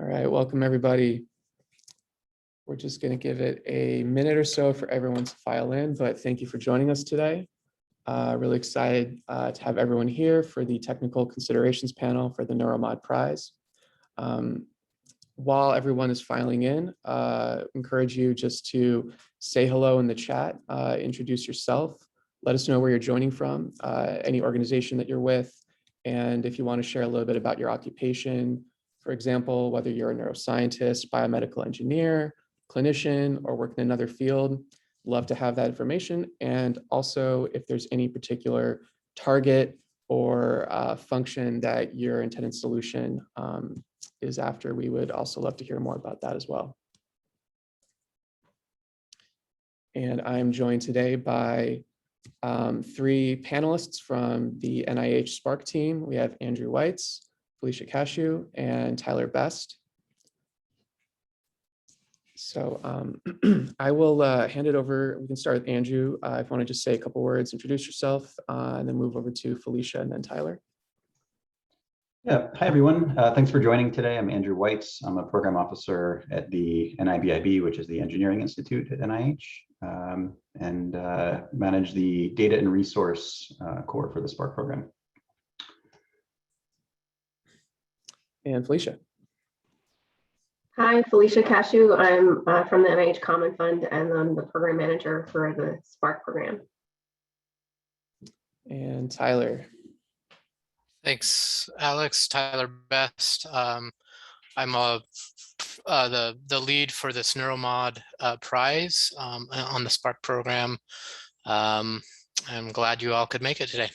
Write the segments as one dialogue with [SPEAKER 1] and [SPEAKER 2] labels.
[SPEAKER 1] All right, welcome everybody. We're just going to give it a minute or so for everyone to file in, but thank you for joining us today. Really excited to have everyone here for the technical considerations panel for the Neuromod Prize. While everyone is filing in, encourage you just to say hello in the chat, introduce yourself, let us know where you're joining from, any organization that you're with, and if you want to share a little bit about your occupation. For example, whether you're a neuroscientist, biomedical engineer, clinician, or work in another field, love to have that information. And also, if there's any particular target or function that your intended solution is after, we would also love to hear more about that as well. And I'm joined today by three panelists from the NIH Spark team. We have Andrew Weitz, Felicia Cashew, and Tyler Best. So I will hand it over. We can start with Andrew. If you want to just say a couple words, introduce yourself, and then move over to Felicia and then Tyler.
[SPEAKER 2] Yeah, hi everyone. Thanks for joining today. I'm Andrew Weitz. I'm a program officer at the NIBIB, which is the Engineering Institute at NIH, and manage the data and resource core for the Spark program.
[SPEAKER 1] And Felicia.
[SPEAKER 3] Hi, Felicia Cashew. I'm from the NIH Common Fund, and I'm the program manager for the Spark program.
[SPEAKER 1] And Tyler.
[SPEAKER 4] Thanks, Alex. Tyler Best. I'm the lead for this Neuromod Prize on the Spark program. I'm glad you all could make it today.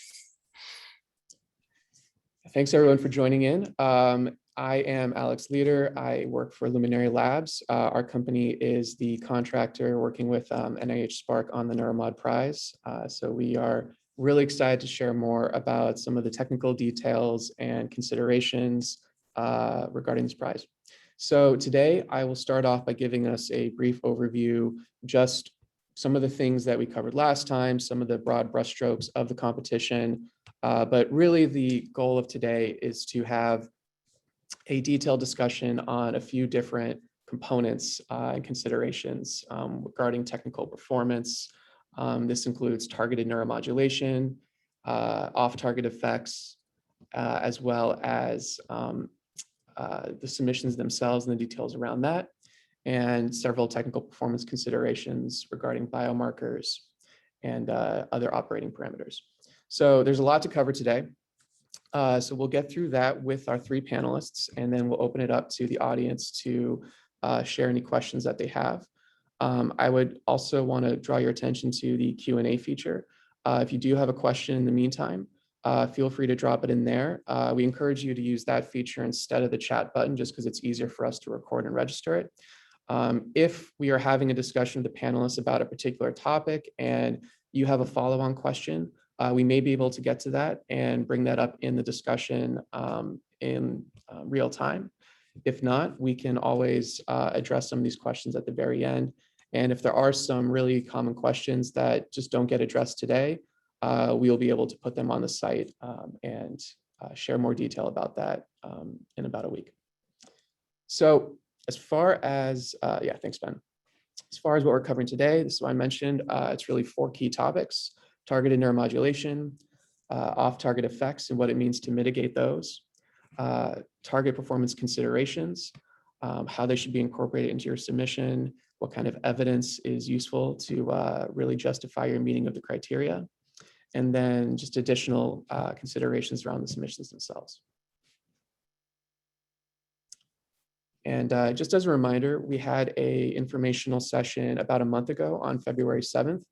[SPEAKER 1] Thanks everyone for joining in. I am Alex Leader. I work for Luminary Labs. Our company is the contractor working with NIH Spark on the Neuromod Prize. So we are really excited to share more about some of the technical details and considerations regarding this prize. So today I will start off by giving us a brief overview, just some of the things that we covered last time, some of the broad brushstrokes of the competition. But really the goal of today is to have a detailed discussion on a few different components and considerations regarding technical performance. This includes targeted neuromodulation, off-target effects, as well as the submissions themselves and the details around that, and several technical performance considerations regarding biomarkers and other operating parameters. So there's a lot to cover today. So we'll get through that with our three panelists, and then we'll open it up to the audience to share any questions that they have. I would also want to draw your attention to the Q&A feature. If you do have a question in the meantime, feel free to drop it in there. We encourage you to use that feature instead of the chat button, just because it's easier for us to record and register it. If we are having a discussion with the panelists about a particular topic and you have a follow-on question, we may be able to get to that and bring that up in the discussion in real time. If not, we can always address some of these questions at the very end. And if there are some really common questions that just don't get addressed today, we'll be able to put them on the site and share more detail about that in about a week. So as far as, yeah, thanks, Ben. As far as what we're covering today, this is what I mentioned, it's really four key topics: targeted neuromodulation, off-target effects and what it means to mitigate those, target performance considerations, how they should be incorporated into your submission, what kind of evidence is useful to really justify your meeting of the criteria, and then just additional considerations around the submissions themselves. And just as a reminder, we had an informational session about a month ago on February 7th.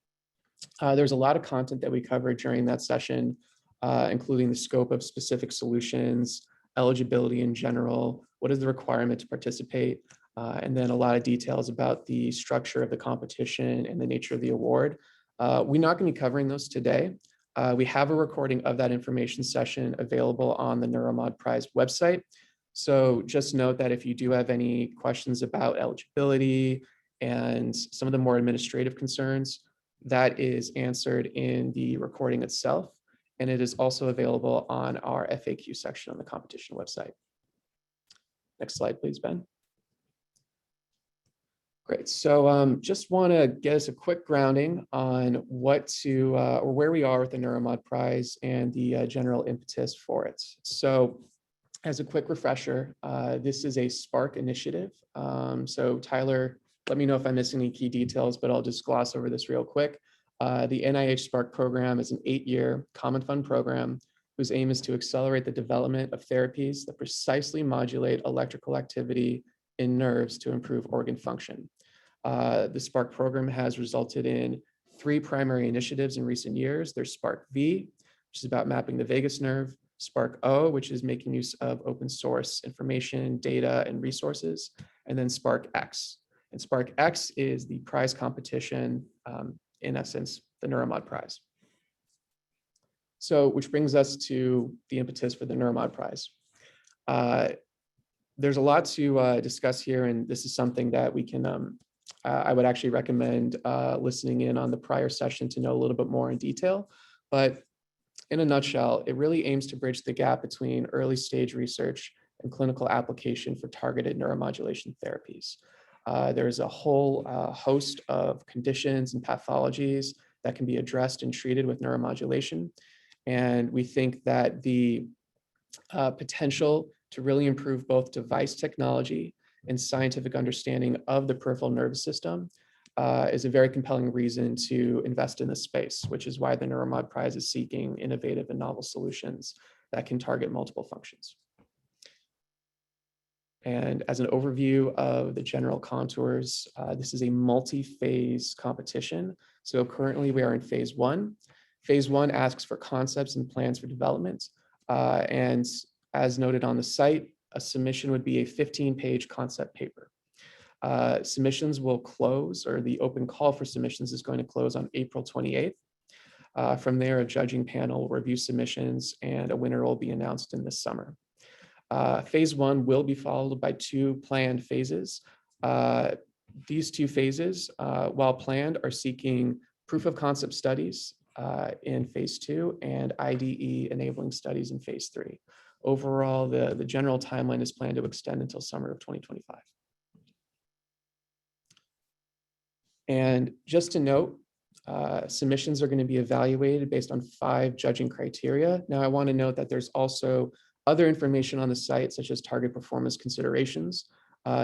[SPEAKER 1] There's a lot of content that we covered during that session, including the scope of specific solutions, eligibility in general, what is the requirement to participate, and then a lot of details about the structure of the competition and the nature of the award. We're not going to be covering those today. We have a recording of that information session available on the Neuromod Prize website. So just note that if you do have any questions about eligibility and some of the more administrative concerns, that is answered in the recording itself. And it is also available on our FAQ section on the competition website. Next slide, please, Ben. Great. So just want to get us a quick grounding on what to or where we are with the Neuromod Prize and the general impetus for it. So as a quick refresher, this is a Spark initiative. So Tyler, let me know if I'm missing any key details, but I'll just gloss over this real quick. The NIH Spark program is an 8-year common fund program whose aim is to accelerate the development of therapies that precisely modulate electrical activity in nerves to improve organ function. The Spark program has resulted in 3 primary initiatives in recent years. There's Spark V, which is about mapping the vagus nerve, Spark O, which is making use of open source information, data, and resources, and then Spark X. And Spark X is the prize competition, in essence, the Neuromod Prize. So, which brings us to the impetus for the Neuromod Prize. There's a lot to discuss here, and this is something that we can, I would actually recommend listening in on the prior session to know a little bit more in detail. But in a nutshell, it really aims to bridge the gap between early stage research and clinical application for targeted neuromodulation therapies. There's a whole host of conditions and pathologies that can be addressed and treated with neuromodulation. And we think that the potential to really improve both device technology and scientific understanding of the peripheral nervous system is a very compelling reason to invest in this space, which is why the Neuromod Prize is seeking innovative and novel solutions that can target multiple functions. And as an overview of the general contours, this is a multi-phase competition. So currently we are in phase 1. Phase 1 asks for concepts and plans for development. And as noted on the site, a submission would be a 15-page concept paper. Submissions will close, or the open call for submissions is going to close on April 28th. From there, a judging panel will review submissions and a winner will be announced in this summer. Phase 1 will be followed by 2 planned phases. These 2 phases, while planned, are seeking proof of concept studies in phase 2 and IDE enabling studies in phase 3. Overall, the general timeline is planned to extend until summer of 2025. And just to note, submissions are going to be evaluated based on 5 judging criteria. Now, I want to note that there's also other information on the site, such as target performance considerations.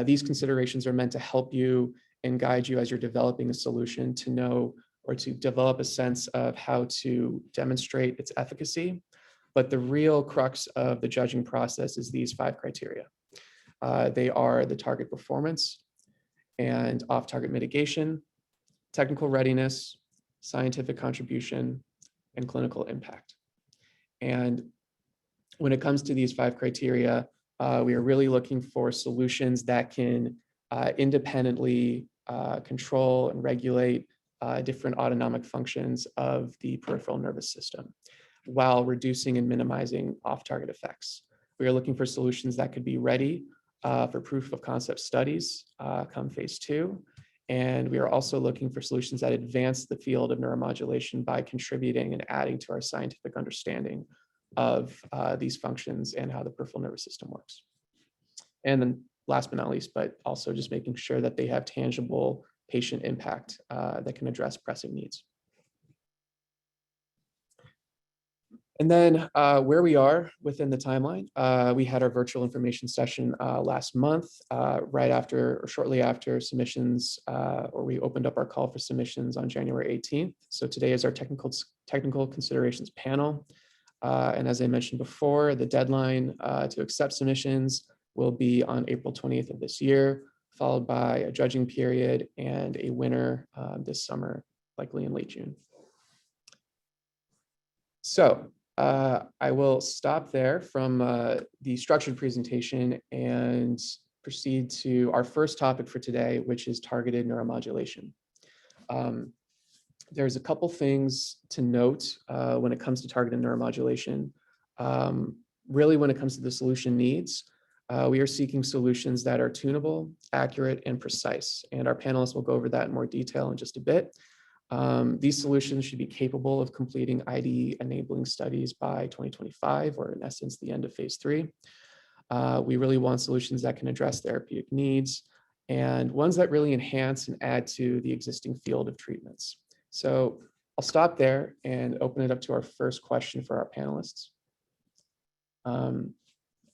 [SPEAKER 1] These considerations are meant to help you and guide you as you're developing a solution to know or to develop a sense of how to demonstrate its efficacy. But the real crux of the judging process is these 5 criteria. They are the target performance and off-target mitigation, technical readiness, scientific contribution, and clinical impact. And when it comes to these 5 criteria, we are really looking for solutions that can independently control and regulate different autonomic functions of the peripheral nervous system, while reducing and minimizing off-target effects. We are looking for solutions that could be ready for proof of concept studies come phase 2. And we are also looking for solutions that advance the field of neuromodulation by contributing and adding to our scientific understanding of these functions and how the peripheral nervous system works. And then last but not least, but also just making sure that they have tangible patient impact that can address pressing needs. And then where we are within the timeline, we had our virtual information session last month, right after or shortly after submissions, or we opened up our call for submissions on January 18th. So today is our technical considerations panel. And as I mentioned before, the deadline to accept submissions will be on April 20th of this year, followed by a judging period and a winner this summer, likely in late June. So I will stop there from the structured presentation and proceed to our first topic for today, which is targeted neuromodulation. There's a couple things to note when it comes to targeted neuromodulation. Really, when it comes to the solution needs, we are seeking solutions that are tunable, accurate, and precise. And our panelists will go over that in more detail in just a bit. These solutions should be capable of completing IDE enabling studies by 2025, or in essence, the end of phase 3. We really want solutions that can address therapeutic needs and ones that really enhance and add to the existing field of treatments. So I'll stop there and open it up to our first question for our panelists.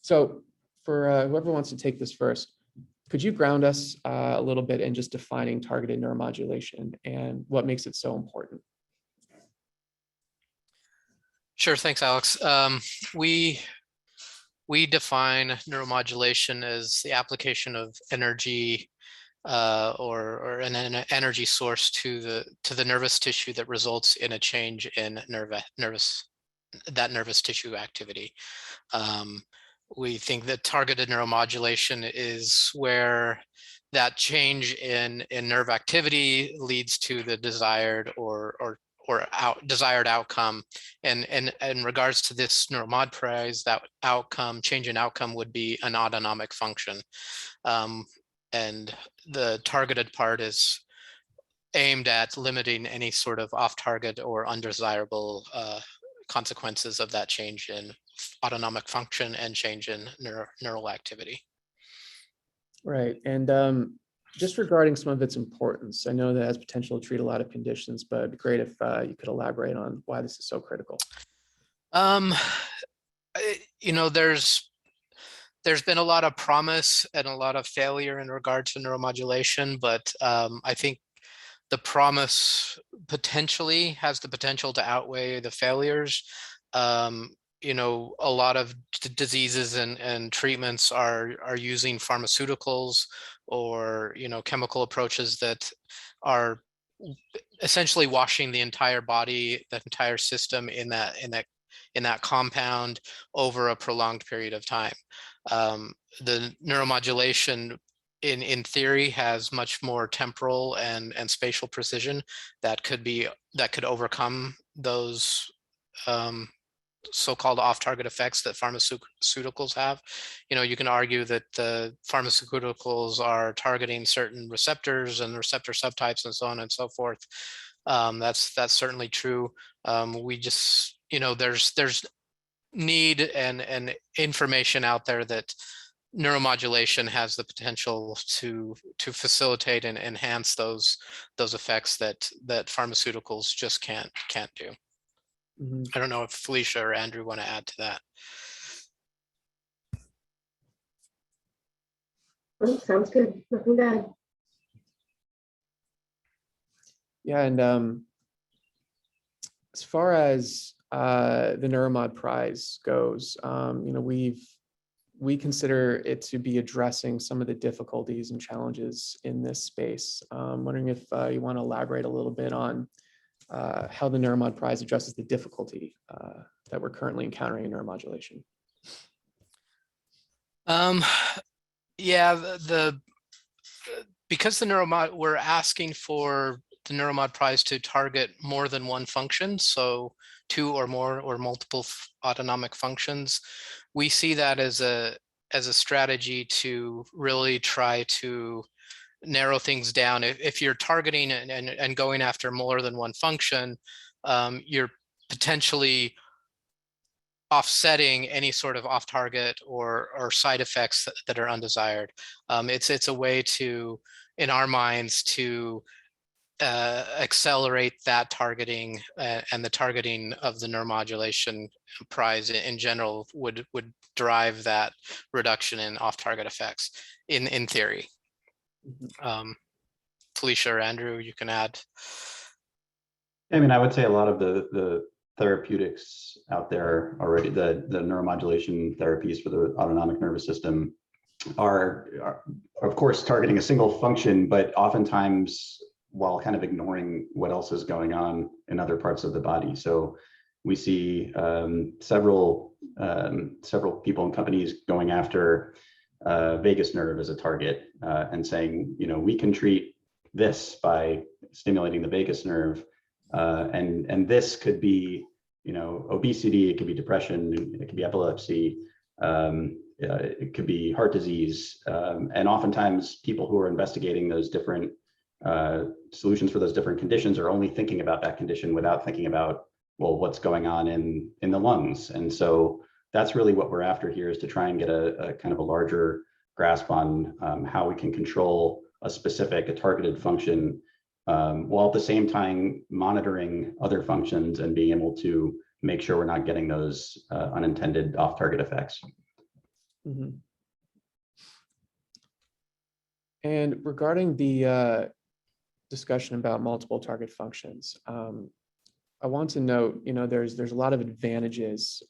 [SPEAKER 1] So for whoever wants to take this first, could you ground us a little bit in just defining targeted neuromodulation and what makes it so important?
[SPEAKER 4] Sure, thanks, Alex. We define neuromodulation as the application of energy or an energy source to the nervous tissue that results in a change in nervous tissue activity. We think that targeted neuromodulation is where that change in nerve activity leads to the desired desired outcome. And in regards to this Neuromod Prize, that change in outcome would be an autonomic function. And the targeted part is aimed at limiting any sort of off-target or undesirable consequences of that change in autonomic function and change in neural activity.
[SPEAKER 1] Right. And just regarding some of its importance, I know that it has potential to treat a lot of conditions, but it'd be great if you could elaborate on why this is so critical.
[SPEAKER 4] You know, there's been a lot of promise and a lot of failure in regard to neuromodulation, but I think the promise potentially has the potential to outweigh the failures. You know, a lot of diseases and treatments are using pharmaceuticals or, you know, chemical approaches that are essentially washing the entire body, the entire system in that compound over a prolonged period of time. The neuromodulation in theory has much more temporal and spatial precision that could overcome those so-called off-target effects that pharmaceuticals have. You know, you can argue that the pharmaceuticals are targeting certain receptors and receptor subtypes and so on and so forth. That's certainly true. We just, you know, there's need and information out there that neuromodulation has the potential to facilitate and enhance those effects that pharmaceuticals just can't do.
[SPEAKER 1] Mm-hmm.
[SPEAKER 4] I don't know if Felicia or Andrew want to add to that.
[SPEAKER 3] Oh, sounds good. Nothing bad.
[SPEAKER 1] Yeah, and as far as the Neuromod Prize goes, you know, we consider it to be addressing some of the difficulties and challenges in this space. Wondering if you want to elaborate a little bit on how the Neuromod Prize addresses the difficulty that we're currently encountering in neuromodulation.
[SPEAKER 4] Yeah, because the Neuromod, we're asking for the Neuromod Prize to target more than one function, so 2 or more or multiple autonomic functions. We see that as a strategy to really try to narrow things down. If you're targeting and going after more than one function, you're potentially offsetting any sort of off-target or side effects that are undesired. It's a way to, in our minds, to accelerate that targeting, and the targeting of the neuromodulation prize in general would drive that reduction in off-target effects in theory.
[SPEAKER 1] Mm-hmm.
[SPEAKER 4] Felicia or Andrew, you can add.
[SPEAKER 2] I mean, I would say a lot of the therapeutics out there already, the neuromodulation therapies for the autonomic nervous system are of course targeting a single function, but oftentimes while kind of ignoring what else is going on in other parts of the body. So we see several people and companies going after vagus nerve as a target and saying, you know, we can treat this by stimulating the vagus nerve, and this could be, you know, obesity, it could be depression, it could be epilepsy, it could be heart disease, and oftentimes people who are investigating those different solutions for those different conditions are only thinking about that condition without thinking about, well, what's going on in the lungs. And so that's really what we're after here, is to try and get a kind of a larger grasp on how we can control a targeted function, while at the same time monitoring other functions and being able to make sure we're not getting those unintended off-target effects.
[SPEAKER 1] Mm-hmm. And regarding the discussion about multiple target functions, I want to note, there's a lot of advantages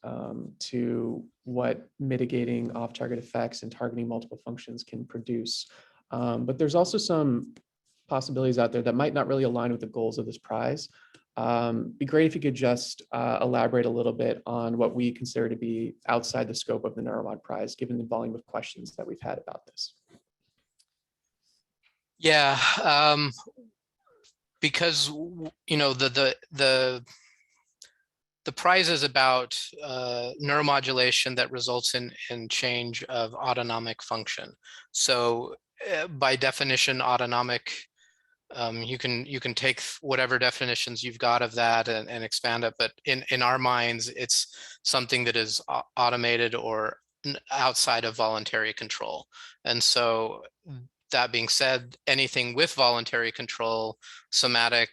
[SPEAKER 1] to what mitigating off-target effects and targeting multiple functions can produce. But there's also some possibilities out there that might not really align with the goals of this prize. Be great if you could just elaborate a little bit on what we consider to be outside the scope of the Neuromod Prize, given the volume of questions that we've had about this.
[SPEAKER 4] Yeah, because the prize is about neuromodulation that results in change of autonomic function. So by definition, autonomic, you can take whatever definitions you've got of that and expand it, but in our minds, it's something that is automated or outside of voluntary control. And so that being said, anything with voluntary control, somatic,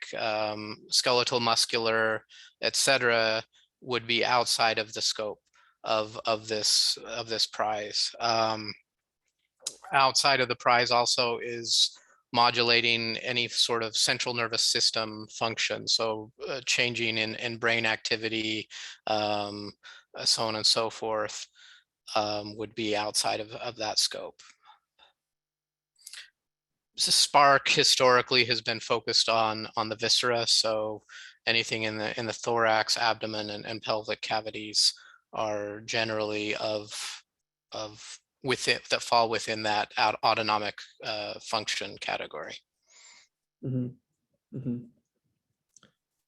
[SPEAKER 4] skeletal, muscular, etc., would be outside of the scope of this prize. Outside of the prize also is modulating any sort of central nervous system function, so changing in brain activity, so on and so forth, would be outside of that scope. Spark historically has been focused on the viscera, so anything in the thorax, abdomen, and pelvic cavities are generally that fall within that autonomic function category.
[SPEAKER 1] Mm-hmm. Mm-hmm.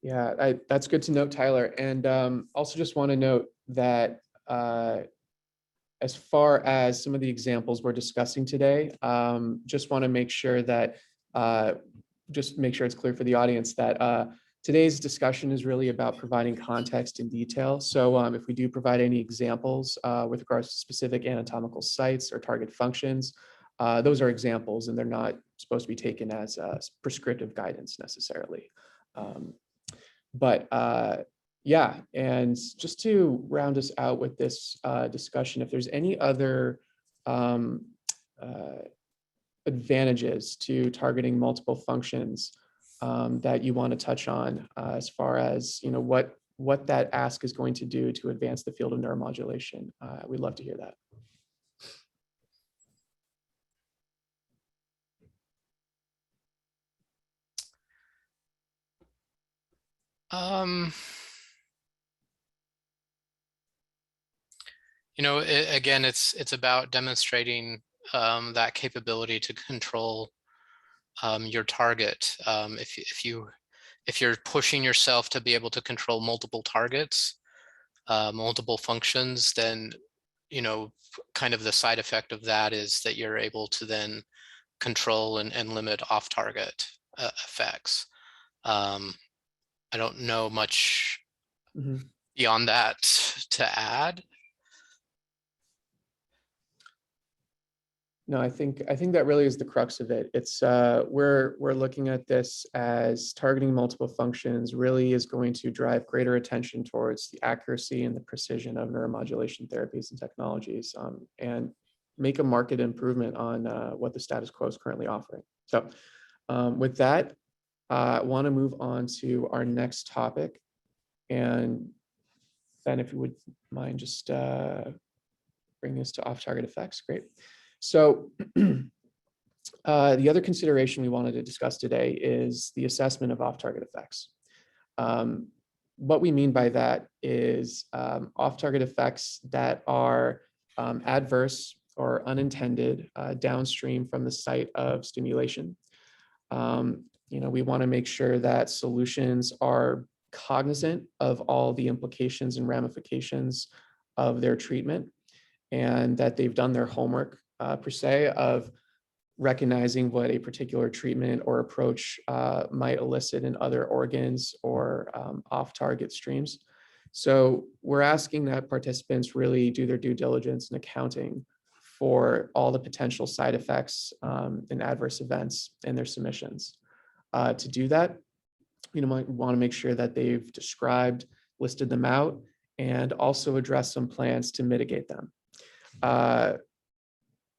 [SPEAKER 1] Yeah, that's good to note, Tyler. And also just want to note that as far as some of the examples we're discussing today, just want to make sure that, it's clear for the audience that today's discussion is really about providing context and detail. So if we do provide any examples with regards to specific anatomical sites or target functions, those are examples and they're not supposed to be taken as prescriptive guidance necessarily. Yeah, and just to round us out with this discussion, if there's any other advantages to targeting multiple functions that you want to touch on, as far as what that ask is going to do to advance the field of neuromodulation, we'd love to hear that.
[SPEAKER 4] Again, it's about demonstrating that capability to control your target. If you're pushing yourself to be able to control multiple targets, multiple functions, then kind of the side effect of that is that you're able to then control and limit off-target effects. I don't know much beyond that to add.
[SPEAKER 1] No, I think that really is the crux of it. It's we're looking at this as targeting multiple functions really is going to drive greater attention towards the accuracy and the precision of neuromodulation therapies and technologies, and make a marked improvement on what the status quo is currently offering. So with that, I want to move on to our next topic. And Ben, if you would mind just bring us to off-target effects, great. So the other consideration we wanted to discuss today is the assessment of off-target effects. What we mean by that is off-target effects that are adverse or unintended downstream from the site of stimulation. We want to make sure that solutions are cognizant of all the implications and ramifications of their treatment, and that they've done their homework per se of recognizing what a particular treatment or approach might elicit in other organs or off-target streams. So we're asking that participants really do their due diligence and accounting for all the potential side effects and adverse events in their submissions. To do that, you might want to make sure that they've described, listed them out, and also address some plans to mitigate them.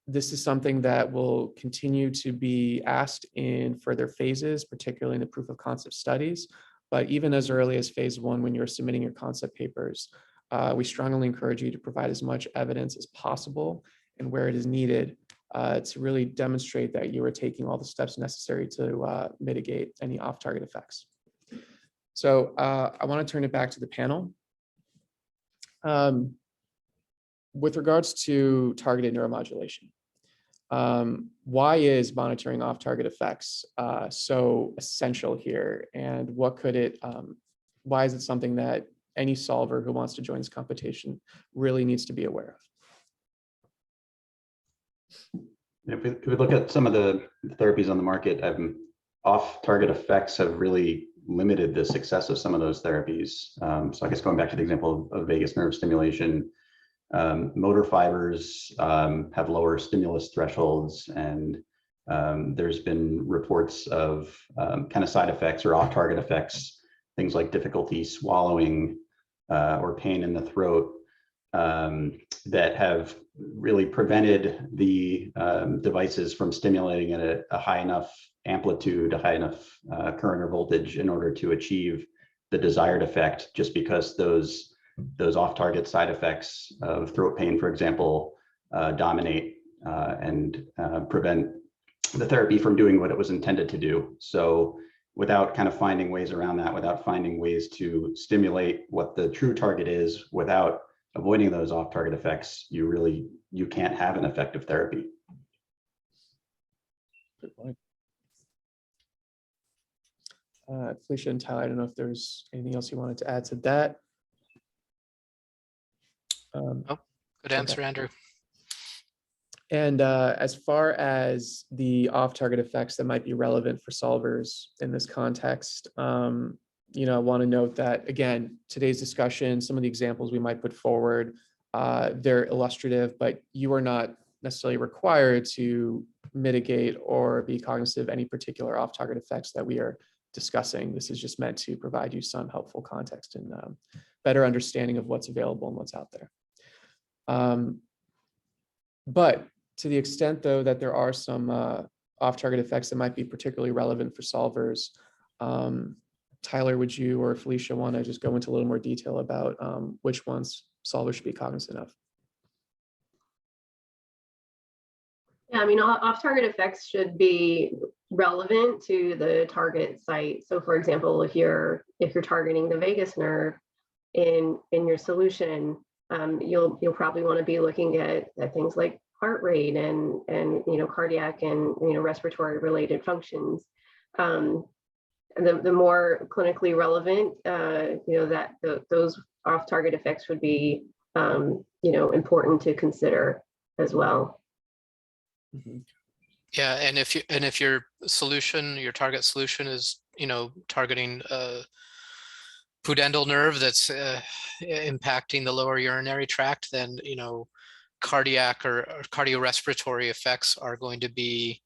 [SPEAKER 1] This is something that will continue to be asked in further phases, particularly in the proof of concept studies. But even as early as phase 1, when you're submitting your concept papers, we strongly encourage you to provide as much evidence as possible and where it is needed to really demonstrate that you are taking all the steps necessary to mitigate any off-target effects. So I want to turn it back to the panel. With regards to targeted neuromodulation, why is monitoring off-target effects so essential here, and what could it, why is it something that any solver who wants to join this competition really needs to be aware of?
[SPEAKER 2] If we look at some of the therapies on the market, off-target effects have really limited the success of some of those therapies. So I guess going back to the example of vagus nerve stimulation, motor fibers have lower stimulus thresholds, and there's been reports of kind of side effects or off-target effects, things like difficulty swallowing or pain in the throat, that have really prevented the devices from stimulating at a high enough amplitude, a high enough current or voltage in order to achieve the desired effect, just because those off-target side effects of throat pain, for example, dominate and prevent the therapy from doing what it was intended to do. So without kind of finding ways around that, without finding ways to stimulate what the true target is, without avoiding those off-target effects, you can't have an effective therapy.
[SPEAKER 1] Good point. Felicia and Tyler, I don't know if there's anything else you wanted to add to that.
[SPEAKER 4] Good answer,
[SPEAKER 1] okay.
[SPEAKER 4] Andrew.
[SPEAKER 1] And as far as the off-target effects that might be relevant for solvers in this context, I want to note that, again, today's discussion, some of the examples we might put forward, they're illustrative, but you are not necessarily required to mitigate or be cognizant of any particular off-target effects that we are discussing. This is just meant to provide you some helpful context and better understanding of what's available and what's out there. But to the extent, though, that there are some off-target effects that might be particularly relevant for solvers, Tyler, would you or Felicia want to just go into a little more detail about which ones solvers should be cognizant of?
[SPEAKER 3] Yeah, I mean, off-target effects should be relevant to the target site. So, for example, if you're targeting the vagus nerve in your solution, you'll probably want to be looking at things like heart rate and cardiac and respiratory related functions. The more clinically relevant, those off-target effects would be important to consider as well.
[SPEAKER 1] Mm-hmm.
[SPEAKER 4] Yeah, and if your target solution is targeting a pudendal nerve that's impacting the lower urinary tract, then cardiac or cardiorespiratory effects are going to be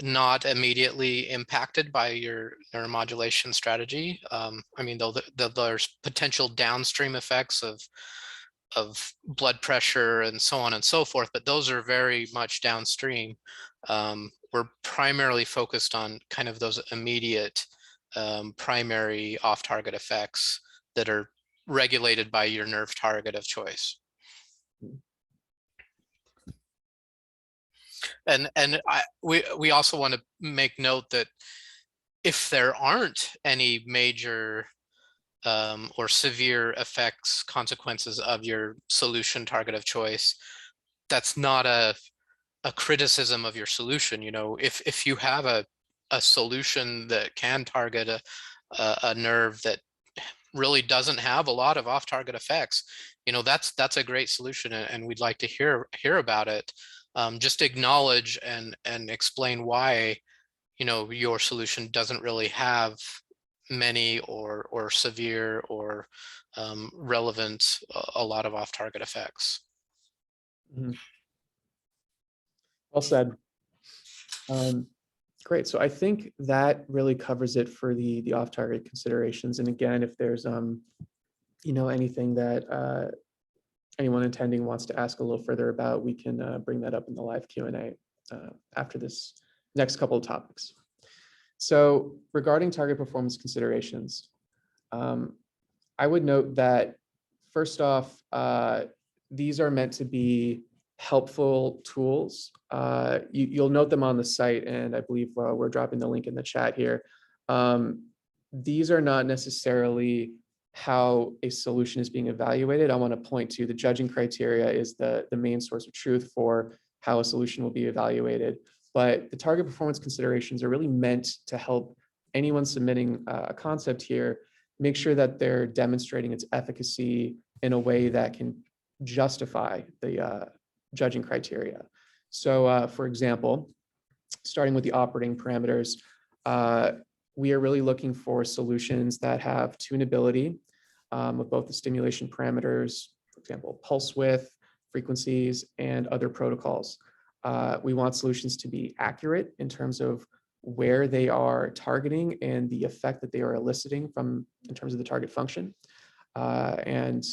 [SPEAKER 4] not immediately impacted by your neuromodulation strategy. I mean, there's potential downstream effects of blood pressure and so on and so forth, but those are very much downstream. We're primarily focused on kind of those immediate primary off-target effects that are regulated by your nerve target of choice. And we also want to make note that if there aren't any major or severe effects, consequences of your solution target of choice, that's not a criticism of your solution. If you have a solution that can target a nerve that really doesn't have a lot of off-target effects, that's a great solution, and we'd like to hear about it. Just acknowledge and explain why your solution doesn't really have many or severe or relevant, a lot of off-target effects.
[SPEAKER 1] Mhm. Well said. Great. So I think that really covers it for the off-target considerations. And again, if there's anything that anyone attending wants to ask a little further about, we can bring that up in the live Q&A after this next couple of topics. So regarding target performance considerations, I would note that first off, these are meant to be helpful tools. You'll note them on the site, and I believe we're dropping the link in the chat here. These are not necessarily how a solution is being evaluated. I want to point to the judging criteria is the main source of truth for how a solution will be evaluated. But the target performance considerations are really meant to help anyone submitting a concept here make sure that they're demonstrating its efficacy in a way that can justify the judging criteria. So for example, starting with the operating parameters, we are really looking for solutions that have tunability with both the stimulation parameters, for example, pulse width, frequencies, and other protocols. We want solutions to be accurate in terms of where they are targeting and the effect that they are eliciting in terms of the target function. And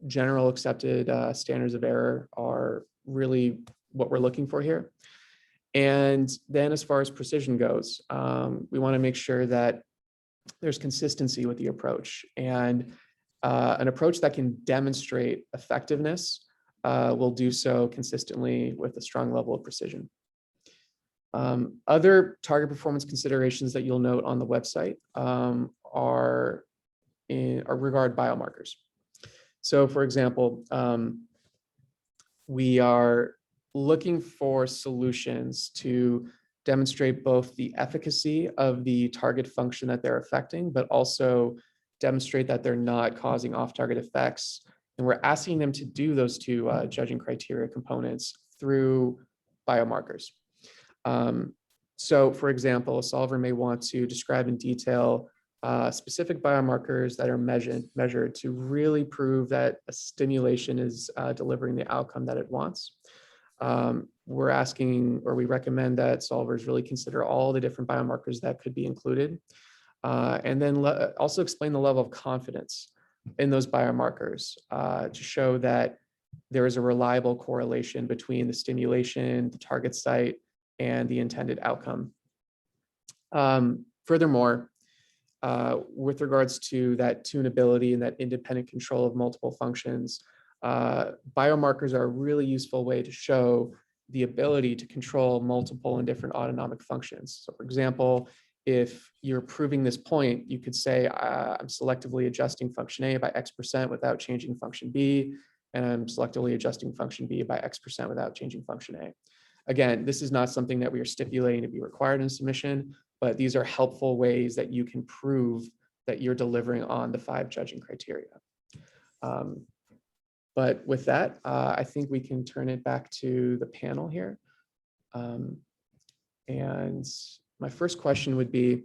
[SPEAKER 1] general accepted standards of error are really what we're looking for here. And then as far as precision goes, we want to make sure that there's consistency with the approach, and an approach that can demonstrate effectiveness will do so consistently with a strong level of precision. Other target performance considerations that you'll note on the website are regard biomarkers. So for example, we are looking for solutions to demonstrate both the efficacy of the target function that they're affecting, but also demonstrate that they're not causing off-target effects. And we're asking them to do those two judging criteria components through biomarkers. So for example, a solver may want to describe in detail specific biomarkers that are measured to really prove that a stimulation is delivering the outcome that it wants. We're asking, or we recommend that solvers really consider all the different biomarkers that could be included, and then also explain the level of confidence in those biomarkers to show that there is a reliable correlation between the stimulation, the target site, and the intended outcome. Furthermore, with regards to that tunability and that independent control of multiple functions, biomarkers are a really useful way to show the ability to control multiple and different autonomic functions. So for example, if you're proving this point, you could say, I'm selectively adjusting function A by X% without changing function B, and I'm selectively adjusting function B by X% without changing function A. Again, this is not something that we are stipulating to be required in submission, but these are helpful ways that you can prove that you're delivering on the 5 judging criteria. But with that, I think we can turn it back to the panel here. And my first question would be,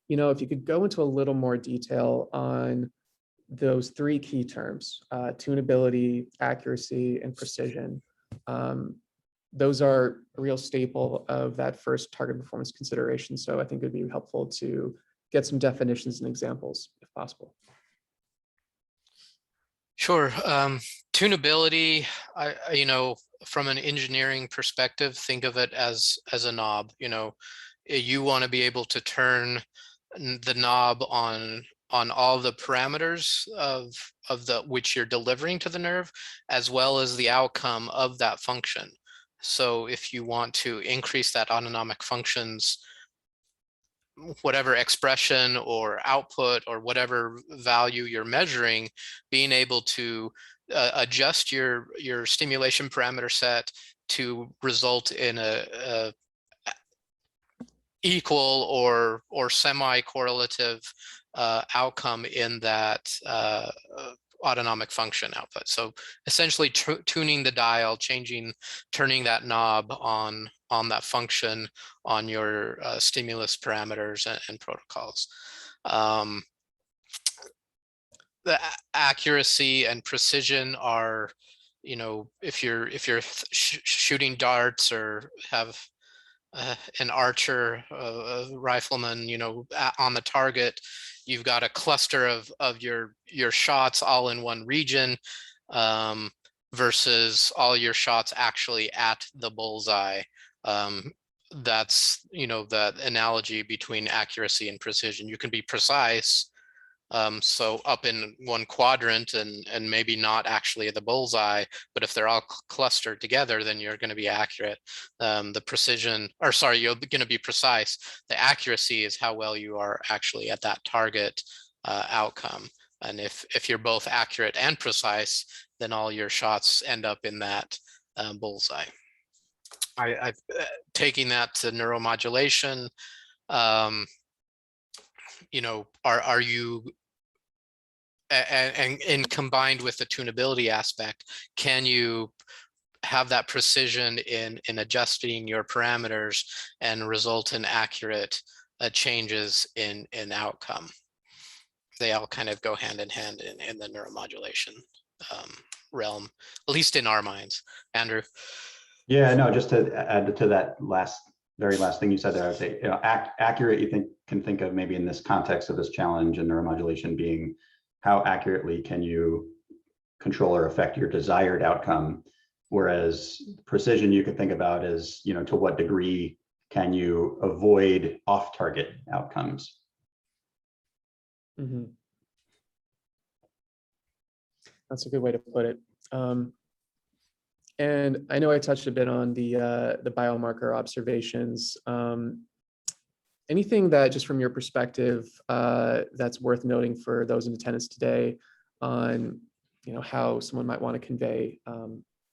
[SPEAKER 1] if you could go into a little more detail on those 3 key terms, tunability, accuracy, and precision. Those are a real staple of that first target performance consideration. So I think it'd be helpful to get some definitions and examples if possible.
[SPEAKER 4] Sure. Tunability, from an engineering perspective, think of it as a knob. You want to be able to turn the knob on all the parameters of which you're delivering to the nerve, as well as the outcome of that function. So if you want to increase that autonomic functions, whatever expression or output or whatever value you're measuring, being able to adjust your stimulation parameter set to result in a equal or semi-correlative outcome in that autonomic function output. So essentially tuning the dial, turning that knob on that function on your stimulus parameters and protocols. The accuracy and precision are, if you're shooting darts or have an archer, a rifleman, on the target, you've got a cluster of your shots all in one region, versus all your shots actually at the bullseye. That's, that analogy between accuracy and precision. You can be precise, so up in one quadrant and maybe not actually at the bullseye, but if they're all clustered together, then you're going to be accurate. The precision, or sorry, you're going to be precise. The accuracy is how well you are actually at that target outcome. And if you're both accurate and precise, then all your shots end up in that bullseye. I've taking that to neuromodulation. Are you, and combined with the tunability aspect, can you have that precision in adjusting your parameters and result in accurate changes in outcome? They all kind of go hand in hand in the neuromodulation realm, at least in our minds. Andrew?
[SPEAKER 2] Yeah, no, just to add to that very last thing you said there, I would say, accurate, you can think of maybe in this context of this challenge and neuromodulation being how accurately can you control or affect your desired outcome, whereas precision you could think about as, to what degree can you avoid off-target outcomes.
[SPEAKER 1] Mm-hmm. That's a good way to put it. And I know I touched a bit on the biomarker observations. Anything that, just from your perspective, that's worth noting for those in attendance today on, how someone might want to convey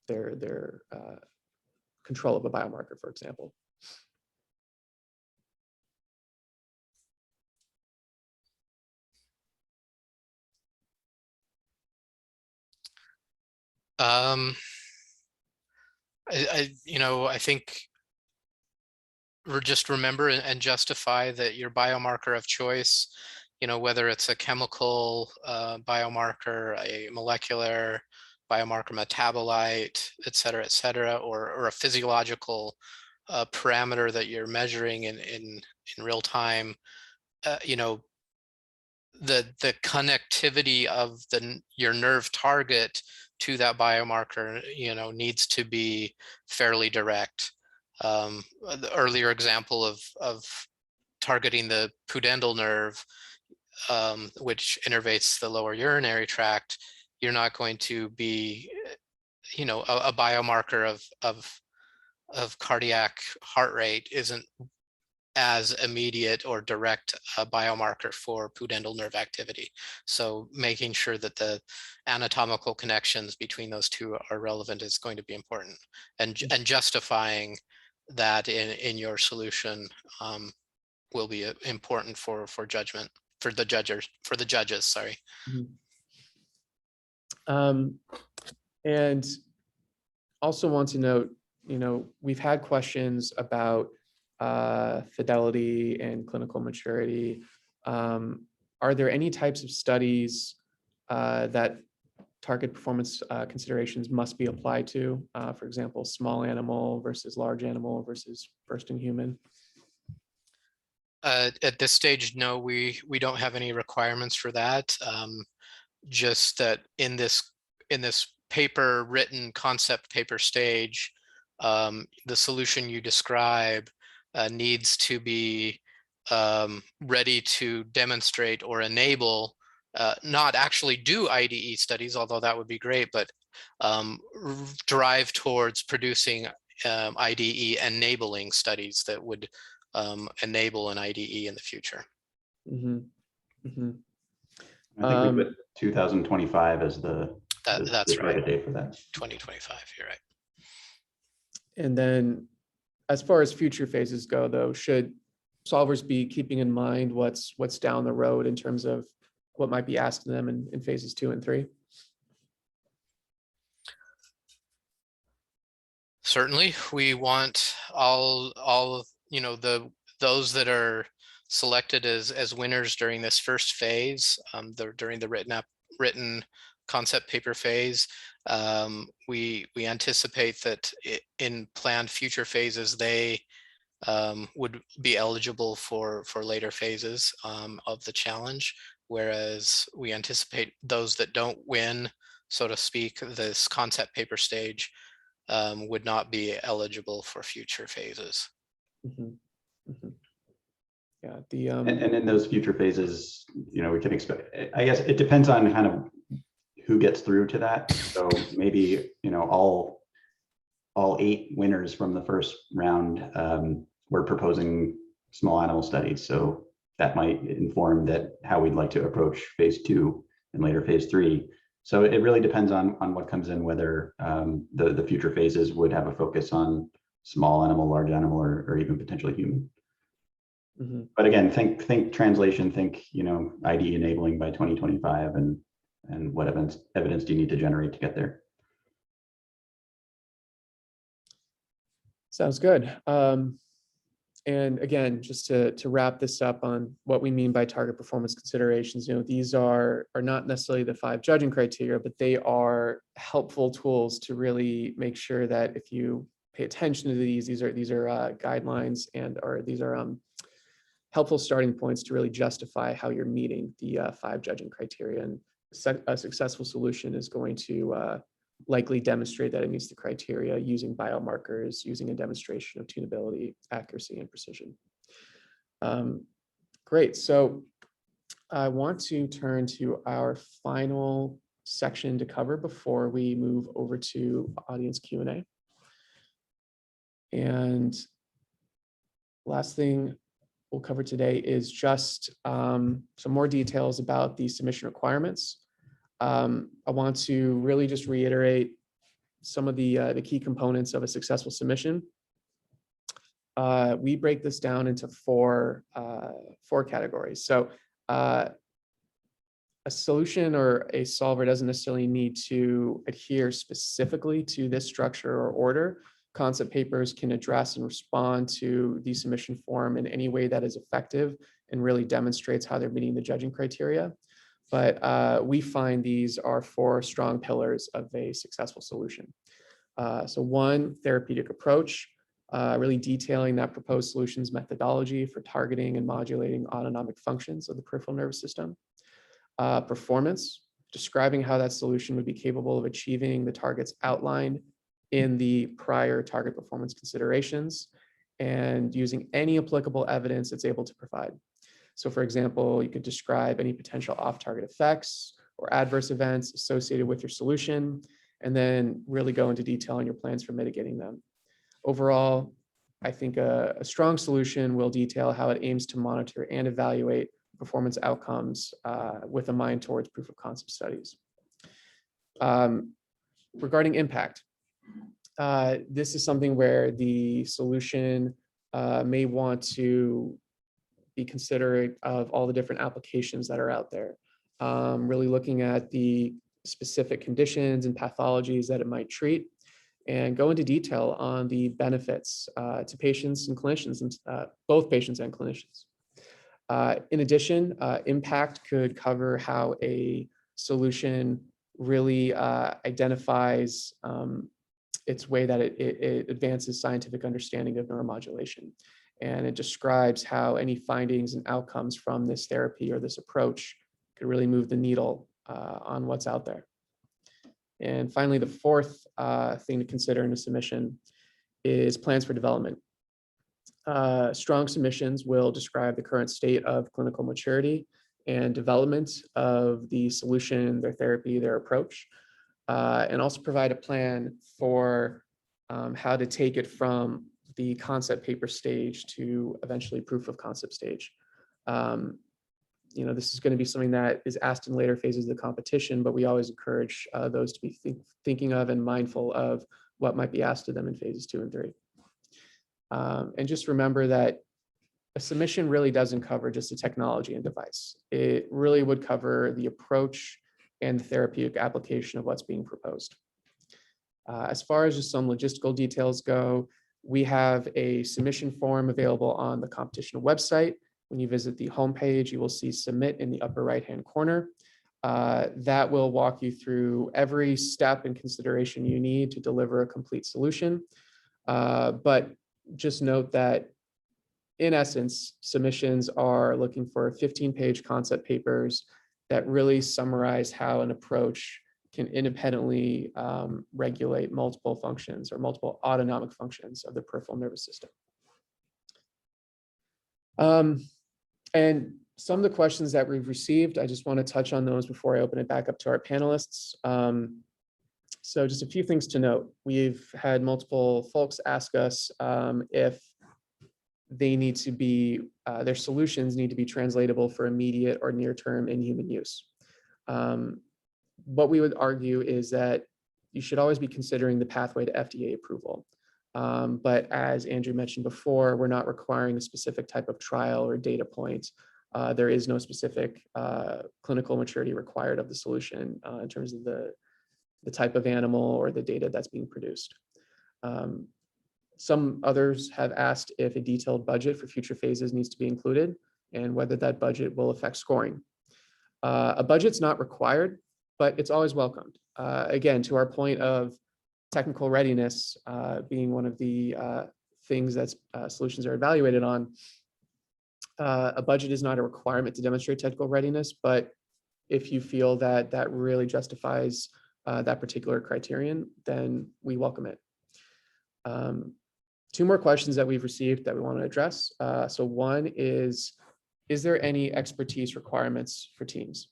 [SPEAKER 1] their control of a biomarker, for example?
[SPEAKER 4] I think just remember and justify that your biomarker of choice, whether it's a chemical biomarker, a molecular biomarker, metabolite, et cetera, or a physiological parameter that you're measuring in real time, the connectivity of your nerve target to that biomarker, needs to be fairly direct. The earlier example of targeting the pudendal nerve, which innervates the lower urinary tract, you're not going to be, a biomarker of cardiac heart rate isn't as immediate or direct a biomarker for pudendal nerve activity. So making sure that the anatomical connections between those two are relevant is going to be important, and justifying that in your solution will be important for judgment, for the judges. Sorry.
[SPEAKER 1] Mm-hmm. And also want to note, we've had questions about fidelity and clinical maturity. Are there any types of studies that target performance considerations must be applied to? For example, small animal versus large animal versus first in human?
[SPEAKER 4] At this stage, no, we don't have any requirements for that. Just that in this paper, written concept paper stage, the solution you describe needs to be ready to demonstrate or enable, not actually do IDE studies, although that would be great, but drive towards producing IDE enabling studies that would enable an IDE in the future.
[SPEAKER 1] Mm-hmm. Mm-hmm.
[SPEAKER 2] I think we put 2025 as that's
[SPEAKER 4] right.
[SPEAKER 2] Right date for that.
[SPEAKER 4] 2025, you're right.
[SPEAKER 1] And then as far as future phases go, though, should solvers be keeping in mind what's down the road in terms of what might be asked of them in phases 2 and 3?
[SPEAKER 4] Certainly, we want all those that are selected as winners during this first phase, during the written concept paper phase. We anticipate that in planned future phases, they would be eligible for later phases of the challenge, whereas we anticipate those that don't win, so to speak, this concept paper stage would not be eligible for future phases.
[SPEAKER 1] Mhm, mhm. Yeah,
[SPEAKER 2] And in those future phases, we can expect, I guess it depends on kind of who gets through to that. So maybe, all 8 winners from the first round were proposing small animal studies. So that might inform that how we'd like to approach phase 2 and later phase 3. So it really depends on what comes in, whether the future phases would have a focus on small animal, large animal, or even potentially human.
[SPEAKER 1] Mhm.
[SPEAKER 2] But again, think translation, think ID enabling by 2025, and what evidence do you need to generate to get there?
[SPEAKER 1] Sounds good. And again, just to wrap this up on what we mean by target performance considerations, these are not necessarily the 5 judging criteria, but they are helpful tools to really make sure that if you pay attention to these are guidelines these are helpful starting points to really justify how you're meeting the 5 judging criteria. And a successful solution is going to likely demonstrate that it meets the criteria using biomarkers, using a demonstration of tunability, accuracy, and precision. Great. So I want to turn to our final section to cover before we move over to audience Q&A. And last thing we'll cover today is just some more details about the submission requirements. I want to really just reiterate some of the key components of a successful submission. We break this down into four categories. So a solution or a solver doesn't necessarily need to adhere specifically to this structure or order. Concept papers can address and respond to the submission form in any way that is effective and really demonstrates how they're meeting the judging criteria. But we find these are 4 strong pillars of a successful solution. So 1, therapeutic approach, really detailing that proposed solution's methodology for targeting and modulating autonomic functions of the peripheral nervous system. Performance, describing how that solution would be capable of achieving the targets outlined in the prior target performance considerations, and using any applicable evidence it's able to provide. So for example, you could describe any potential off-target effects or adverse events associated with your solution, and then really go into detail on your plans for mitigating them. Overall, I think a strong solution will detail how it aims to monitor and evaluate performance outcomes with a mind towards proof of concept studies. Regarding impact, this is something where the solution may want to be considerate of all the different applications that are out there, really looking at the specific conditions and pathologies that it might treat, and go into detail on the benefits to patients and clinicians, both patients and clinicians. In addition, impact could cover how a solution really identifies its way that it advances scientific understanding of neuromodulation. And it describes how any findings and outcomes from this therapy or this approach could really move the needle on what's out there. And finally, the 4th thing to consider in a submission is plans for development. Strong submissions will describe the current state of clinical maturity and development of the solution, their therapy, their approach, and also provide a plan for how to take it from the concept paper stage to eventually proof of concept stage. This is going to be something that is asked in later phases of the competition, but we always encourage those to be thinking of and mindful of what might be asked of them in phases 2 and 3. And just remember that a submission really doesn't cover just the technology and device. It really would cover the approach and the therapeutic application of what's being proposed. As far as just some logistical details go, we have a submission form available on the competition website. When you visit the homepage, you will see Submit in the upper right-hand corner. That will walk you through every step and consideration you need to deliver a complete solution. But just note that in essence, submissions are looking for 15-page concept papers that really summarize how an approach can independently regulate multiple functions or multiple autonomic functions of the peripheral nervous system. And some of the questions that we've received, I just want to touch on those before I open it back up to our panelists. So just a few things to note. We've had multiple folks ask us if they need to be, their solutions need to be translatable for immediate or near-term in human use. What we would argue is that you should always be considering the pathway to FDA approval. But as Andrew mentioned before, we're not requiring a specific type of trial or data point. There is no specific clinical maturity required of the solution in terms of the type of animal or the data that's being produced. Some others have asked if a detailed budget for future phases needs to be included and whether that budget will affect scoring. A budget's not required, but it's always welcomed. Again, to our point of technical readiness being one of the things that solutions are evaluated on, a budget is not a requirement to demonstrate technical readiness, but if you feel that that really justifies that particular criterion, then we welcome it. Two more questions that we've received that we want to address. So one is there any expertise requirements for teams?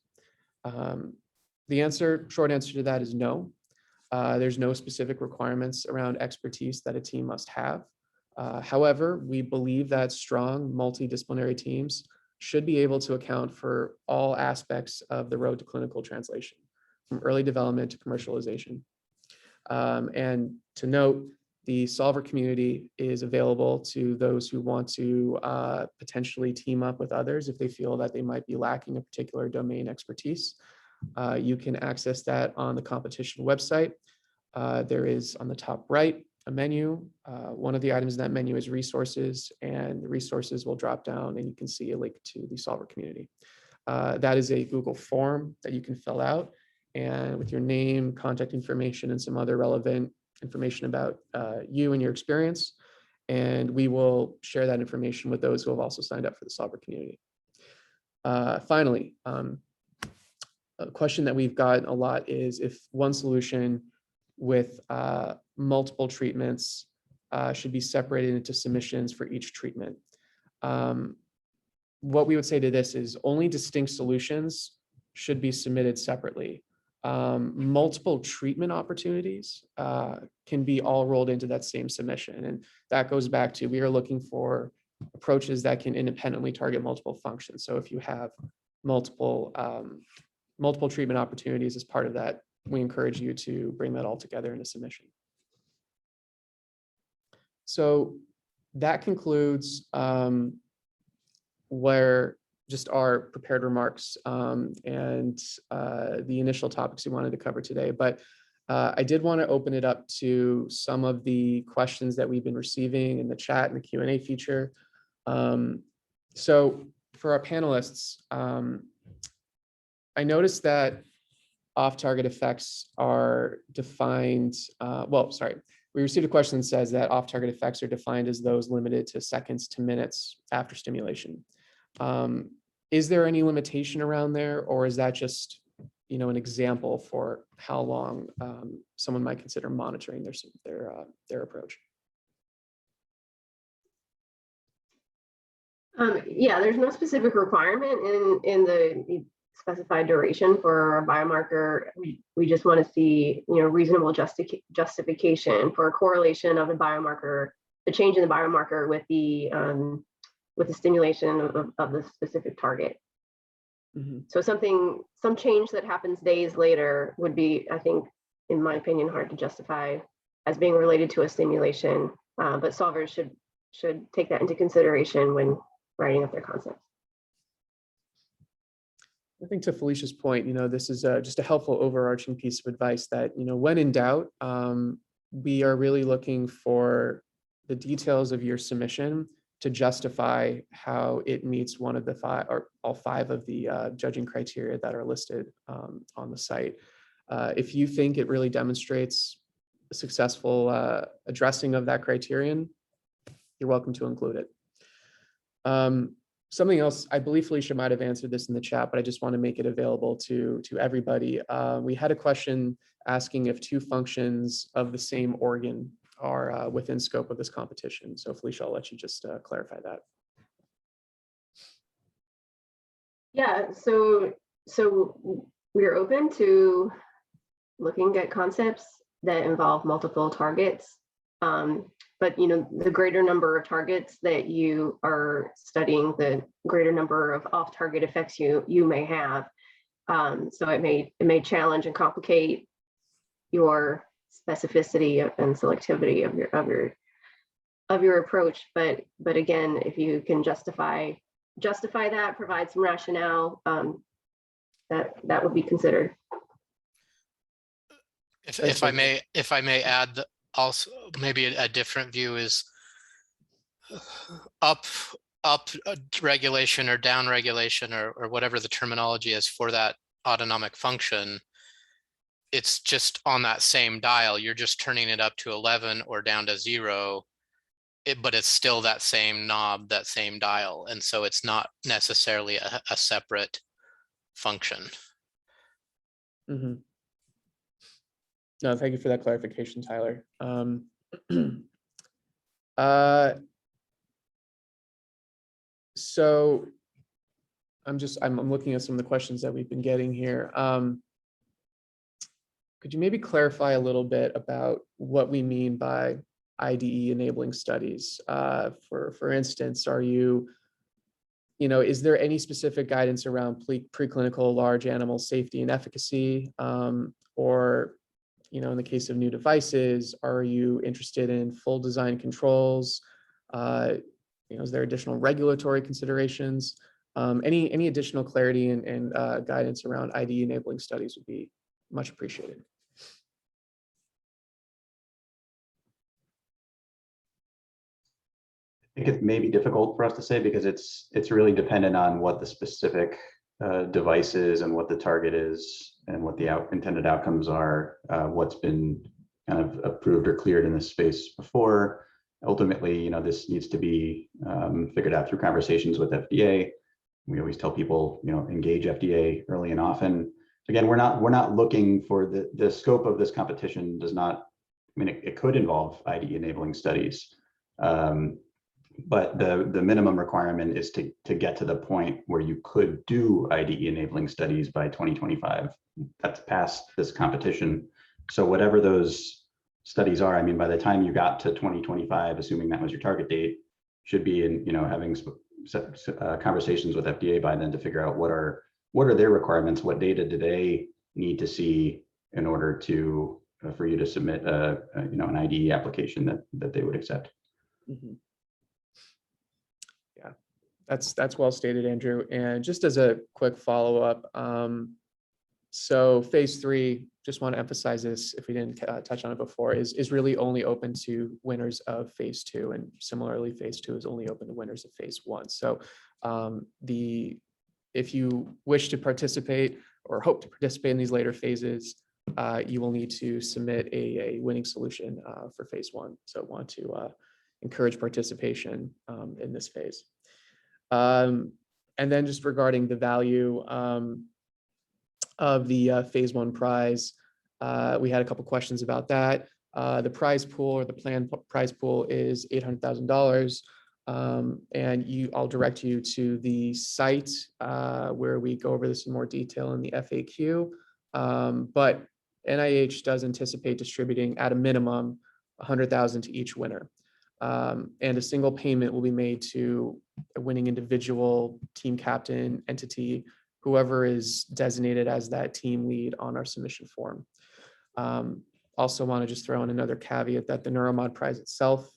[SPEAKER 1] The short answer to that is no. There's no specific requirements around expertise that a team must have. However, we believe that strong multidisciplinary teams should be able to account for all aspects of the road to clinical translation, from early development to commercialization. And to note, the solver community is available to those who want to potentially team up with others if they feel that they might be lacking a particular domain expertise. You can access that on the competition website. There is on the top right a menu. One of the items in that menu is resources, and the resources will drop down and you can see a link to the solver community. That is a Google form that you can fill out, and with your name, contact information, and some other relevant information about you and your experience. And we will share that information with those who have also signed up for the solver community. Finally, a question that we've gotten a lot is if one solution with multiple treatments should be separated into submissions for each treatment. What we would say to this is only distinct solutions should be submitted separately. Multiple treatment opportunities can be all rolled into that same submission. And that goes back to, we are looking for approaches that can independently target multiple functions. So if you have multiple treatment opportunities as part of that, we encourage you to bring that all together in a submission. So that concludes just our prepared remarks and the initial topics we wanted to cover today. But I did want to open it up to some of the questions that we've been receiving in the chat and the Q&A feature. So for our panelists, I noticed that off-target effects are defined, we received a question that says that off-target effects are defined as those limited to seconds to minutes after stimulation. Is there any limitation around there, or is that just, an example for how long someone might consider monitoring their approach?
[SPEAKER 3] Yeah, there's no specific requirement in the specified duration for a biomarker. We just want to see, reasonable justification for a correlation of the biomarker, the change in the biomarker with the stimulation of the specific target. Mm-hmm. So some change that happens days later would be, I think, in my opinion, hard to justify as being related to a stimulation. But solvers should take that into consideration when writing up their concepts.
[SPEAKER 1] I think to Felicia's point, this is just a helpful overarching piece of advice that, when in doubt, we are really looking for the details of your submission to justify how it meets one of the five or all five of the judging criteria that are listed on the site. If you think it really demonstrates a successful addressing of that criterion, you're welcome to include it. Something else, I believe Felicia might have answered this in the chat, but I just want to make it available to everybody. We had a question asking if two functions of the same organ are within scope of this competition. So Felicia, I'll let you just clarify that.
[SPEAKER 3] Yeah, so we're open to looking at concepts that involve multiple targets. But the greater number of targets that you are studying, the greater number of off-target effects you may have. So it may challenge and complicate your specificity and selectivity of your approach. But again, if you can justify that, provide some rationale, that would be considered.
[SPEAKER 4] If I may add, also maybe a different view is up regulation or down regulation or whatever the terminology is for that autonomic function. It's just on that same dial. You're just turning it up to 11 or down to 0, but it's still that same knob, that same dial. And so it's not necessarily a separate function.
[SPEAKER 1] Mm-hmm. No, thank you for that clarification, Tyler. So I'm looking at some of the questions that we've been getting here. Could you maybe clarify a little bit about what we mean by IDE enabling studies? For instance, is there any specific guidance around preclinical large animal safety and efficacy? Or, in the case of new devices, are you interested in full design controls? Is there additional regulatory considerations? Any additional clarity and guidance around IDE enabling studies would be much appreciated.
[SPEAKER 2] I think it may be difficult for us to say because it's really dependent on what the specific device is and what the target is and what the intended outcomes are, what's been kind of approved or cleared in this space before. Ultimately, this needs to be figured out through conversations with FDA. We always tell people, engage FDA early and often. Again, we're not looking for the scope of this competition does not, it could involve IDE enabling studies. But the minimum requirement is to get to the point where you could do IDE enabling studies by 2025. That's past this competition. So whatever those studies are, by the time you got to 2025, assuming that was your target date, should be in having conversations with FDA by then to figure out what are their requirements, what data do they need to see in order to for you to submit an IDE application that they would accept.
[SPEAKER 1] Mm-hmm. Yeah, that's well stated, Andrew. And just as a quick follow-up, so phase 3, just want to emphasize this if we didn't touch on it before, is really only open to winners of phase 2, and similarly phase 2 is only open to winners of phase 1. So if you wish to participate or hope to participate in these later phases, you will need to submit a winning solution for phase 1. So want to encourage participation in this phase. And then just regarding the value of the phase 1 prize, we had a couple questions about that. The prize pool or the planned prize pool is $800,000. And I'll direct you to the site where we go over this in more detail in the FAQ. But NIH does anticipate distributing at a minimum $100,000 to each winner. And a single payment will be made to a winning individual, team captain, entity, whoever is designated as that team lead on our submission form. Also want to just throw in another caveat that the Neuromod Prize itself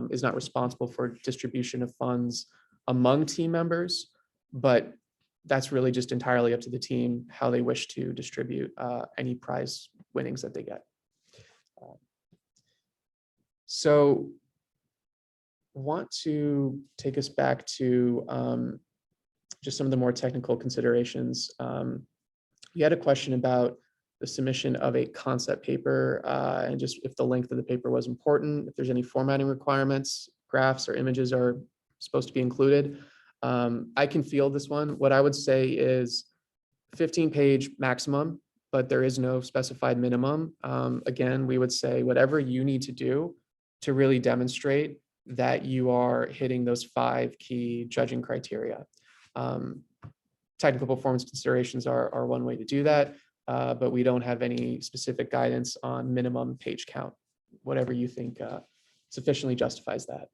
[SPEAKER 1] is not responsible for distribution of funds among team members, but that's really just entirely up to the team how they wish to distribute any prize winnings that they get. So want to take us back to just some of the more technical considerations. You had a question about the submission of a concept paper and just if the length of the paper was important, if there's any formatting requirements, graphs or images are supposed to be included. I can field this one. What I would say is 15-page maximum, but there is no specified minimum. Again, we would say whatever you need to do to really demonstrate that you are hitting those 5 key judging criteria. Technical performance considerations are one way to do that, but we don't have any specific guidance on minimum page count, whatever you think sufficiently justifies that.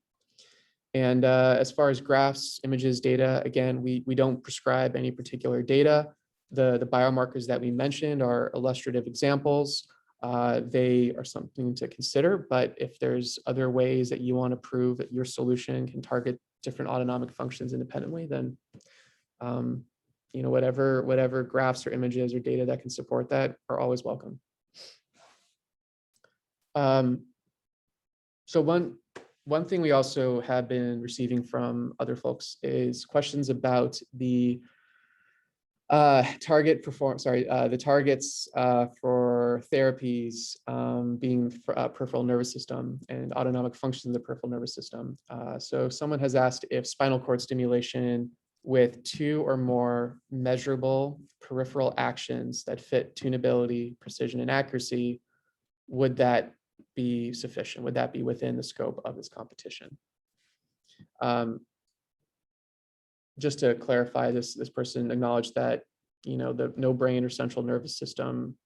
[SPEAKER 1] And as far as graphs, images, data, again, we don't prescribe any particular data. The biomarkers that we mentioned are illustrative examples. They are something to consider, but if there's other ways that you want to prove that your solution can target different autonomic functions independently, then whatever graphs or images or data that can support that are always welcome. So one thing we also have been receiving from other folks is questions about the the targets for therapies being for, peripheral nervous system and autonomic functions of the peripheral nervous system. So someone has asked if spinal cord stimulation with 2 or more measurable peripheral actions that fit tunability, precision, and accuracy, would that be sufficient? Would that be within the scope of this competition? Just to clarify, this person acknowledged that, the no brain or central nervous system,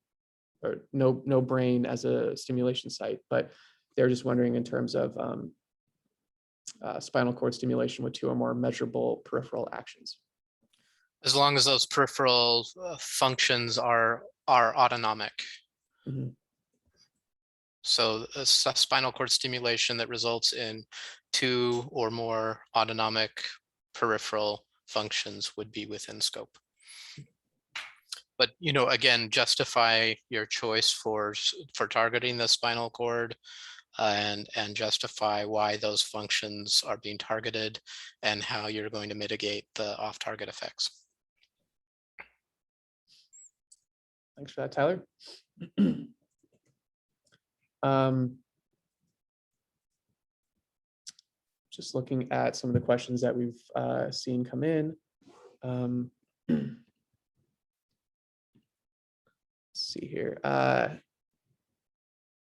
[SPEAKER 1] or no brain as a stimulation site, but they're just wondering in terms of spinal cord stimulation with 2 or more measurable peripheral actions.
[SPEAKER 4] As long as those peripheral functions are autonomic.
[SPEAKER 1] Mm-hmm.
[SPEAKER 4] So a spinal cord stimulation that results in 2 or more autonomic peripheral functions would be within scope. But, again, justify your choice for targeting the spinal cord and justify why those functions are being targeted and how you're going to mitigate the off-target effects.
[SPEAKER 1] Thanks for that, Tyler. Just looking at some of the questions that we've seen come in. Let's see here.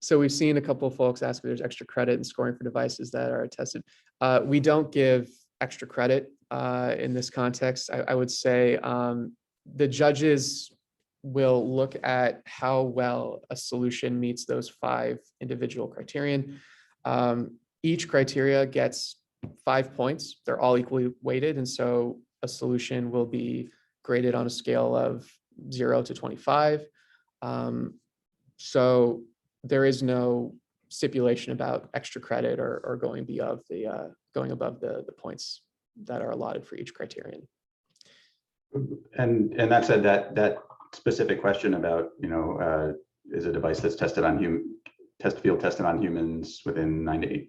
[SPEAKER 1] So we've seen a couple of folks ask if there's extra credit in scoring for devices that are tested. We don't give extra credit in this context. I would say the judges will look at how well a solution meets those 5 individual criterion. Each criteria gets 5 points. They're all equally weighted. And so a solution will be graded on a scale of 0 to 25. So there is no stipulation about extra credit or going above the points that are allotted for each criterion.
[SPEAKER 2] And that said, that specific question about, is a device that's tested on field tested on humans within 9 to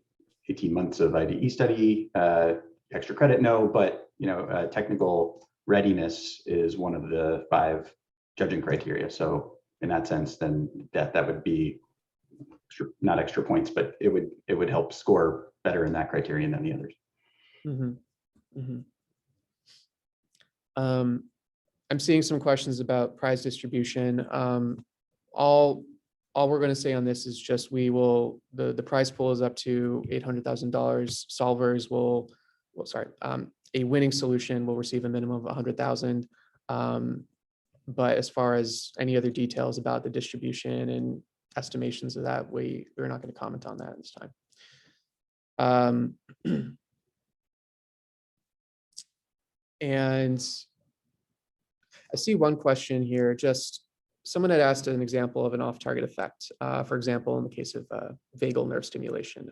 [SPEAKER 2] 18 months of IDE study, extra credit, no, but technical readiness is one of the 5 judging criteria. So in that sense, then that would be not extra points, but it would help score better in that criterion than the others.
[SPEAKER 1] Mm-hmm. Mm-hmm. I'm seeing some questions about prize distribution. All we're going to say on this is just the prize pool is up to $800,000. Solvers a winning solution will receive a minimum of 100,000. But as far as any other details about the distribution and estimations of that, we're not going to comment on that at this time. And I see one question here. Just someone had asked an example of an off-target effect. For example, in the case of vagal nerve stimulation.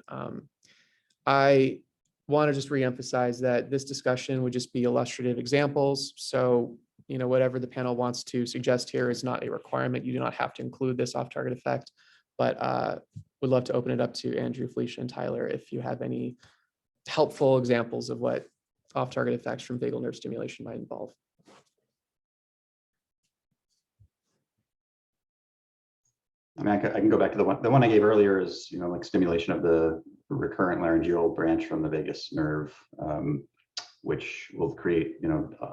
[SPEAKER 1] I want to just reemphasize that this discussion would just be illustrative examples. So, whatever the panel wants to suggest here is not a requirement. You do not have to include this off-target effect, but would love to open it up to Andrew, Felicia, and Tyler if you have any helpful examples of what off-target effects from vagal nerve stimulation might involve.
[SPEAKER 2] I mean, I can go back to the one I gave earlier is, like stimulation of the recurrent laryngeal branch from the vagus nerve, which will create,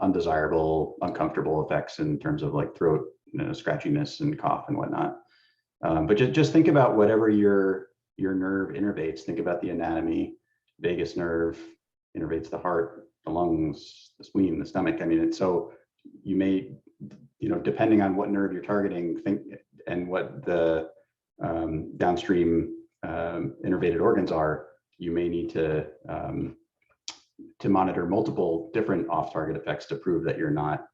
[SPEAKER 2] undesirable, uncomfortable effects in terms of like throat, scratchiness and cough and whatnot. But just think about whatever your nerve innervates. Think about the anatomy. Vagus nerve innervates the heart, the lungs, the spleen, the stomach. I mean, so you may, depending on what nerve you're targeting, and what the downstream innervated organs are, you may need to monitor multiple different off-target effects to prove that you're not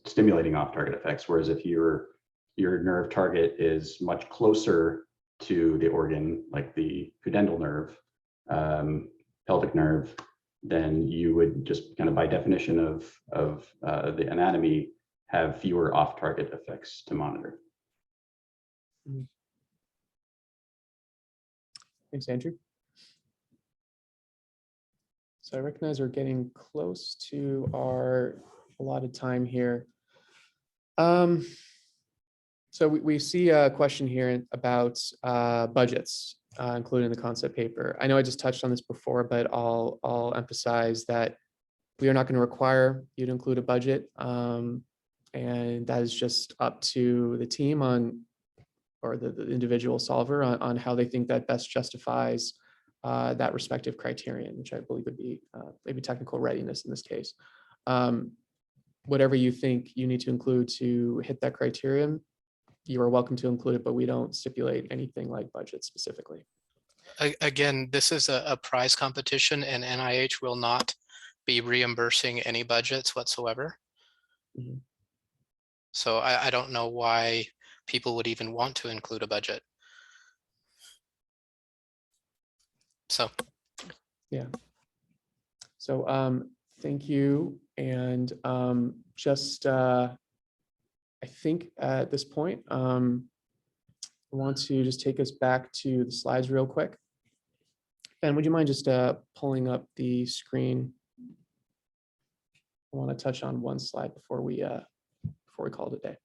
[SPEAKER 2] stimulating off-target effects. Whereas if your nerve target is much closer to the organ, like the pudendal nerve, pelvic nerve, then you would just kind of by definition of the anatomy have fewer off-target effects to monitor.
[SPEAKER 1] Thanks, Andrew. So I recognize we're getting close to our allotted time here. So we see a question here about budgets, including the concept paper. I know I just touched on this before, but I'll emphasize that we are not going to require you to include a budget. And that is just up to the team or the individual solver on how they think that best justifies that respective criterion, which I believe would be maybe technical readiness in this case. Whatever you think you need to include to hit that criterion, you are welcome to include it, but we don't stipulate anything like budget specifically.
[SPEAKER 4] Again, this is a prize competition, and NIH will not be reimbursing any budgets whatsoever.
[SPEAKER 1] Mhm.
[SPEAKER 4] So I don't know why people would even want to include a budget. So.
[SPEAKER 1] Yeah. So thank you. And I think at this point, I want to just take us back to the slides real quick. Ben, would you mind just pulling up the screen? I want to touch on one slide before we call it a day.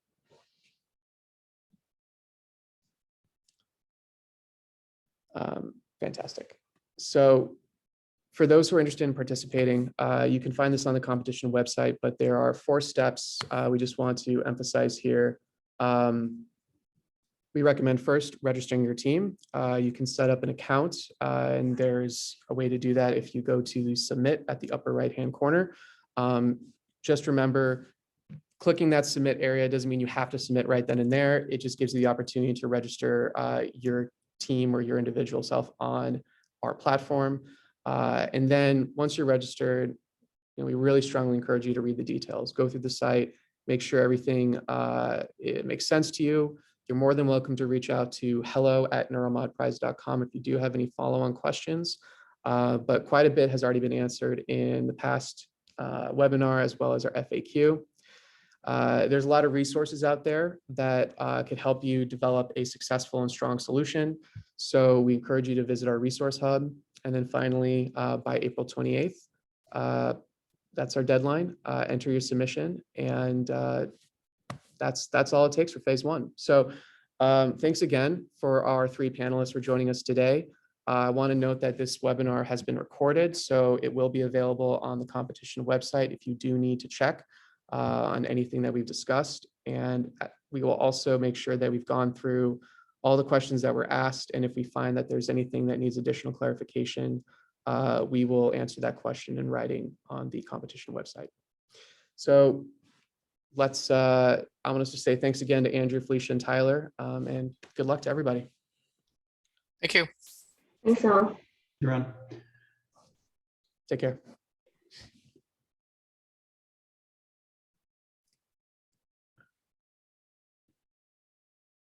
[SPEAKER 1] Fantastic. So for those who are interested in participating, you can find this on the competition website, but there are 4 steps we just want to emphasize here. We recommend first registering your team. You can set up an account, and there's a way to do that if you go to submit at the upper right-hand corner. Just remember, clicking that submit area doesn't mean you have to submit right then and there. It just gives you the opportunity to register your team or your individual self on our platform. And then once you're registered, we really strongly encourage you to read the details, go through the site, make sure everything it makes sense to you. You're more than welcome to reach out to hello@neuromodprize.com if you do have any follow-on questions. But quite a bit has already been answered in the past webinar, as well as our FAQ. There's a lot of resources out there that could help you develop a successful and strong solution. So we encourage you to visit our resource hub. And then finally, by April 28th, that's our deadline. Enter your submission, and that's all it takes for phase 1. So thanks again for our 3 panelists for joining us today. I want to note that this webinar has been recorded, so it will be available on the competition website if you do need to check on anything that we've discussed. And we will also make sure that we've gone through all the questions that were asked. And if we find that there's anything that needs additional clarification, we will answer that question in writing on the competition website. So I want us to say thanks again to Andrew, Felicia, and Tyler, and good luck to everybody.
[SPEAKER 4] Thank you.
[SPEAKER 3] Thanks, all.
[SPEAKER 2] You're on.
[SPEAKER 1] Take care.